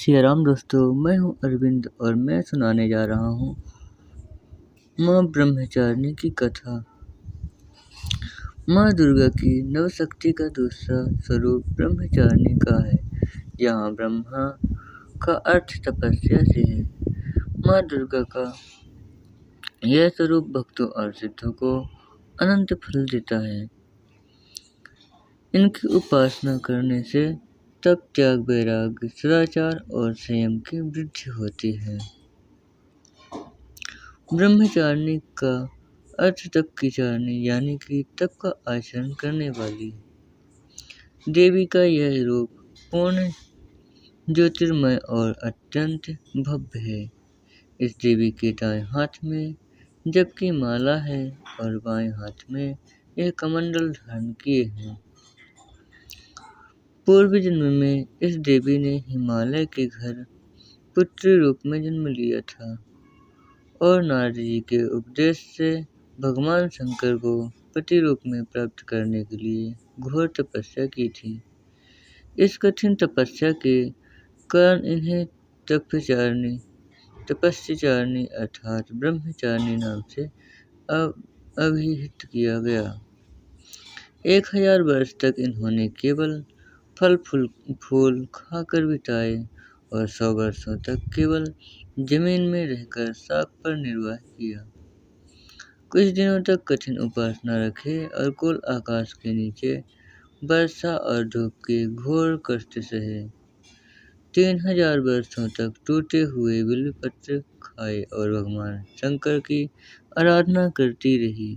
जय सिया राम दोस्तों, मैं हूं अरविंद और मैं सुनाने जा रहा हूं मां ब्रह्मचारिणी की कथा। मां दुर्गा की नवशक्ति का दूसरा स्वरूप ब्रह्मचारिणी का है। यहाँ ब्रह्मा का अर्थ तपस्या से है। मां दुर्गा का यह स्वरूप भक्तों और सिद्धों को अनंत फल देता है। इनकी उपासना करने से तप, त्याग, वैराग्य, सदाचार और संयम की वृद्धि होती है। ब्रह्मचारिणी का अर्थ तप की चारिणी यानी कि तप का आचरण करने वाली देवी का यह रूप पूर्ण ज्योतिर्मय और अत्यंत भव्य है। इस देवी के दाएं हाथ में जप की माला है और बाएं हाथ में यह कमंडल धारण किए हैं। पूर्व जन्म में इस देवी ने हिमालय के घर पुत्री रूप में जन्म लिया था और नारद जी के उपदेश से भगवान शंकर को पति रूप में प्राप्त करने के लिए घोर तपस्या की थी। इस कठिन तपस्या के कारण इन्हें तपस्याचारिणी अर्थात ब्रह्मचारिणी नाम से अभिहित किया गया। 1000 वर्ष तक इन्होंने केवल फल फूल खाकर बिताए और 100 वर्षों तक केवल जमीन में रहकर साग पर निर्वाह किया। कुछ दिनों तक कठिन उपासना रखे और कुल आकाश के नीचे वर्षा और धूप के घोर कष्ट सहे। 3000 वर्षों तक टूटे हुए बिल्वपत्र खाए और भगवान शंकर की आराधना करती रही।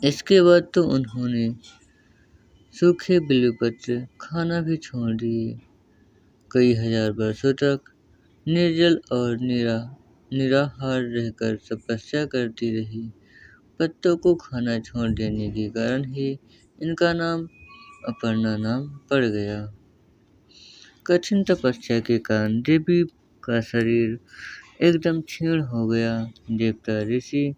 इसके बाद तो उन्होंने सूखे बिल्वपत्र खाना भी छोड़ दिए। कई हजार वर्षों तक निर्जल और निराहार रहकर तपस्या करती रही। पत्तों को खाना छोड़ देने के कारण ही इनका नाम अपर्णा नाम पड़ गया। कठिन तपस्या के कारण देवी का शरीर एकदम क्षीण हो गया। देवता, ऋषि,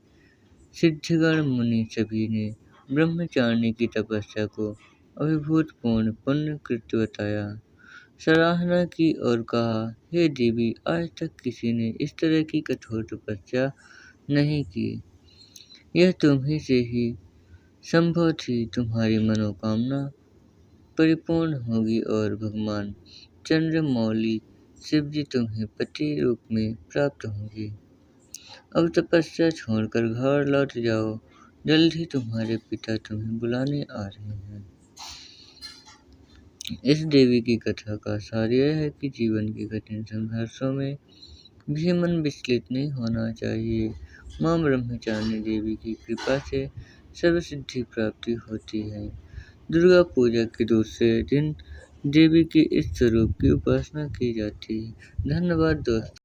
सिद्धगण, मुनि सभी ने ब्रह्मचारिणी की तपस्या को अभिभूतपूर्ण पुण्य कृत्य बताया, सराहना की और कहा, हे देवी, आज तक किसी ने इस तरह की कठोर तपस्या नहीं की। यह तुम्ही से ही संभव थी। तुम्हारी मनोकामना परिपूर्ण होगी और भगवान चंद्रमौली शिवजी तुम्हें पति रूप में प्राप्त होंगे। अब तपस्या छोड़कर घर लौट जाओ, जल्द ही तुम्हारे पिता तुम्हें बुलाने आ रहे हैं। इस देवी की कथा का सार यह है कि जीवन के कठिन संघर्षों में भी मन विचलित नहीं होना चाहिए। मां ब्रह्मचारिणी देवी की कृपा से सर्व सिद्धि प्राप्ति होती है। दुर्गा पूजा के दूसरे दिन देवी के इस स्वरूप की उपासना की जाती है। धन्यवाद दोस्तों।